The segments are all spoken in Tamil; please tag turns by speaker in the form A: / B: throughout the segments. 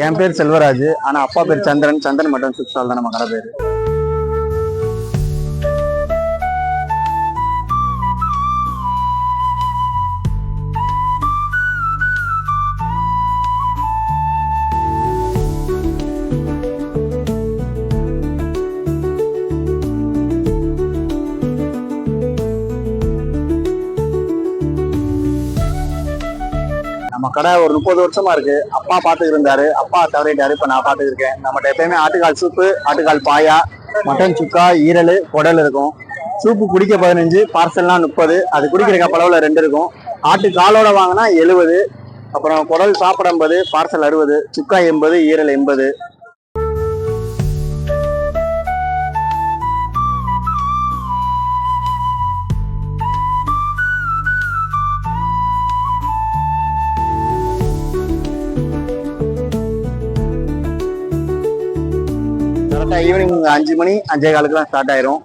A: என் பேர் செல்வராஜ். ஆனா அப்பா பேர் சந்திரன். சந்திரன் மட்டன் சூப் ஸ்டால் தான் நம்ம கடை பேரு. நம்ம கடை ஒரு 30 வருஷமா இருக்கு. அப்பா பாத்துக்கு இருந்தாரு, அப்பா தவறிட்டாரு, இப்ப நான் பாத்துக்கு இருக்கேன். நம்மகிட்ட எப்பயுமே ஆட்டுக்கால் சூப்பு, ஆட்டுக்கால் பாயா, மட்டன் சுக்கா, ஈரல், குடல் இருக்கும். சூப்பு குடிக்க 15, பார்சல்லாம் 30. அது குடிக்கிற கப்பளவுல 2 இருக்கும். ஆட்டு காலோட வாங்கினா 70, அப்புறம் குடல் சாப்பிட 50, பார்சல் 60, சுக்கா 80, ஈரல் 80. ஈவினிங் 5 மணி 5:15 ஸ்டார்ட் ஆயிரும்.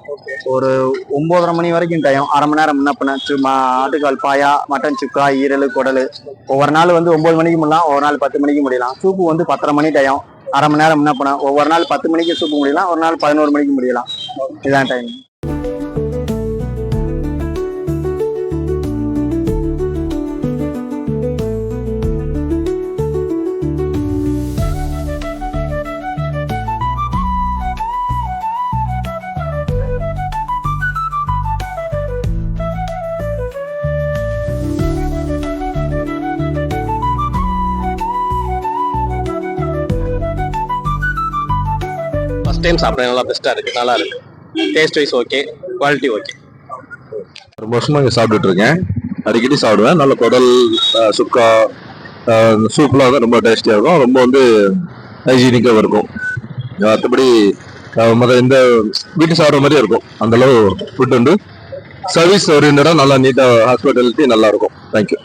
A: ஒரு 9:30 மணி வரைக்கும் டைம். அரை மணி நேரம் முன்ன சும்மா ஆட்டுக்கால் பாயா, மட்டன் சுக்கா, ஈரல், குடல். ஒவ்வொரு நாள் 9 மணிக்கு முடியலாம், ஒவ்வொரு நாள் 10 மணிக்கு முடியலாம். சூப்பு 10:30 மணி டைம். அரை மணி நேரம் முன்ன ஒவ்வொரு நாள் 10 மணிக்கு சூப்பு முடியலாம், ஒரு நாள் 11 மணிக்கு முடியலாம். இதுதான் டைம்.
B: டைம் சாப்பிட்றேன். நல்லா பெஸ்ட்டாக இருக்குது, நல்லா இருக்கு. Taste wise okay, quality okay.
C: ரொம்ப வருஷமா இங்கே சாப்பிட்டுட்டு இருக்கேன். அடிக்கடி சாப்பிடுவேன். நல்ல குடல், சுக்கா, சூப்லாம் வந்து ரொம்ப டேஸ்டியாக இருக்கும். ரொம்ப ஹைஜீனிக்காக இருக்கும். மற்றபடி இந்த வீட்டு சாப்பிட்ற மாதிரியே இருக்கும். அந்த அளவு ஃபுட் சர்வீஸ் ஓரியன்டாக நல்லா நீட்டாக ஹாஸ்பிட்டாலிட்டி நல்லா இருக்கும். தேங்க்யூ.